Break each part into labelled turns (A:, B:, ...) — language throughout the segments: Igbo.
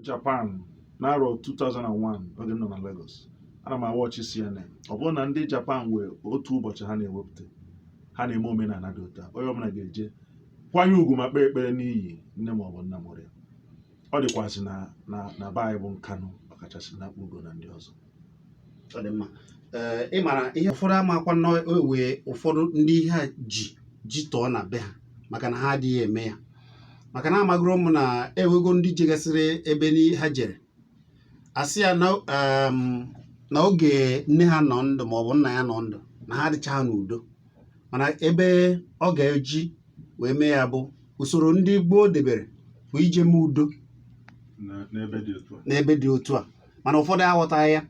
A: Japan n'arọ 2001 oge nọ na Lagos. Ana m awọchị CNN. Ọ bụrụ na ndị Japan wee otu ụbọchị ha na-ewepụta, ha na-eme omenala dị ụta, onye ọbụla ga-eje kwanye ugwu ma kpee ekpere n'iyi nne ma ọ bụ nna mụrụ ya. Ọ dịkwazị na be anyị bụ Nkanụ, ọkachasị na Akpụgo na ndị ọzọ.
B: Ọ dị mma. Ị mara ihe ụfọdụ amakwa n'ewe ụfọdụ ndị ihe a ji tọọ na be ha maka na ha adịghị eme ya, maka na amagoro m na ewego ndị jegasịrị ebe ha jere asị ya na oge nne ha nọ ndụ ma ọ bụ nna ya nọ ndụ na ha adịcha ha n'udo, mana ebe ọ ga-eji wee mee ya bụ usoro ndị gboo debere bụ ije mee udo n'ebe dị otu a, mana ụfọdụ aghọtaghị ya.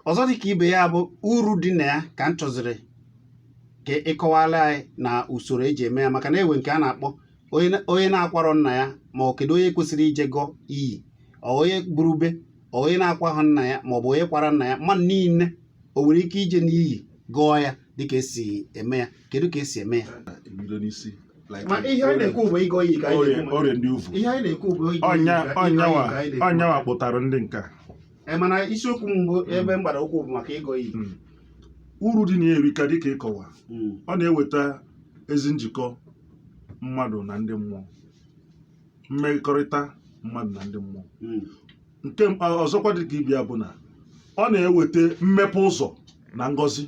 B: Ọzọ dị ka ibe ya bụ uru dị na ya ka m chọziri ka ịkọwala anyị na usoro eji eme ya, maka na ewe nke a na-akpọ onye na-akwarọ nna ya ma ọ kedu onye kwesịrị ije gọọ iyi, onye gburu ube, onye na-akwahụ nna ya ma ọ bụ onye kwara nna ya, mmadụ niile o nwere ike ije n'iyi gọọ ya dịka esi eme ya. Kedu ka esi eme ya? Ma ihe anyị na-ekwu bụ ịgọ iyi ka anyị na-ekwu. Ihe anyị na-ekwu bụ
A: ọnyanwa kpụtara ndị nka.
B: Mana isiokwu mbụ ebe mgbada okwu bụ maka ịgọ iyi.
A: Uru dị na-erika dịka ịkọwa, ọ na-eweta ezi njikọ mmadụ na ndị mmụọ, mmekọrịta mmadụ na ndị mmụọ. Nke ọzọkwa dịka ibia bụ na ọ na-eweta mmepe ụzọ na ngọzi,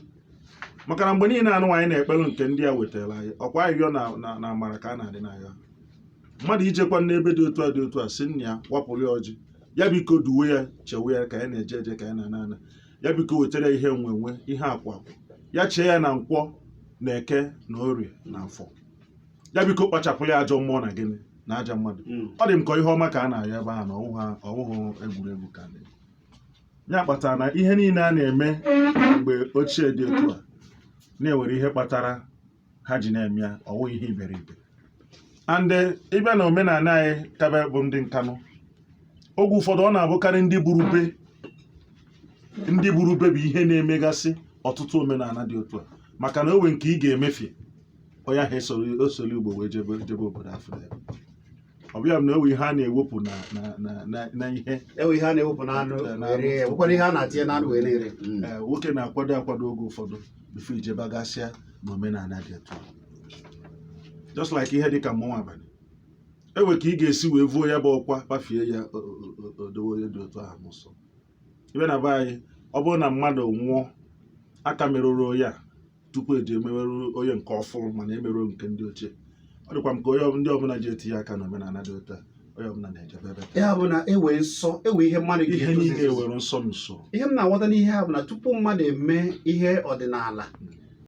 A: maka na mgbe niile anụ anyị na-ekpelu nke ndị a wetara anyị ọkwa ahịhịọ na amara ka a na-adị n'ahịa. Mmadụ ijekwa n'ebe dị otu a si nna ya wapụrụ ya ọjị, ya biko duwe ya chewe ya ka ya na-eje eje ka ya na-ana, ya biko wetara ihe nwenwe ihe akwa ya chee ya na Nkwọ na Eke na Orie na Afọ, ya biko kpachapụ ya ajọ mmụọ na gịnị na aja mmadụ. Ọ dị m ka ihe ọma ka a na-arịọ ebe ahụ na ọwụhụ egwuregwu ka ya kpatara na ihe niile a na-eme mgbe ochie dị otu a na-ewere ihe kpatara ha ji na-eme ya, ọwụ ihe iberibe. And ịbịa na omenala anyị kabe bụ ndị Nkanụ, oge ụfọdụ ọ na-abụkarị ndị buru ube bụ ihe na-emegasị ọtụtụ omenala dị otu a, maka na o nwere nke ị ga-emefie onye ahụ esoro Igbo wee jebe obodo Afrịka. Ọ bịa bụ na ewe ihe a na-ewepụ na ihe
B: ihe a na-ewepụ na anụ nwekwara ihe a na-atinye na anụ wee na-ere.
A: Nwoke na-akwado oge ụfọdụ bifo ijebe gasịa na omenala dị otu a, just like ihe dịka mmọnwụ abalị. Ewe ka ị ga-esi wee vuo ya bụ ọkwa kpafie ya odowe onye dị otu ahụ n'ụsọ. Ibe na be anyị, ọ bụrụ na mmadụ nwụọ aka merụrụ ya tupu eji emewerụ onye nke ọfụrụ mana emerụ nke ndị ochie, ọ dịkwa m ka ndị ọbụla ji etinye aka na omenala dị otu a, onye ọbụla na-ejebe ebe.
B: Ya bụ na ewe nsọ, ewe ihe mmadụ
A: ihe niile ewere nsọ n'usoro.
B: Ihe m na-aghọta n'ihe ha bụ na tupu mmadụ eme ihe ọdịnala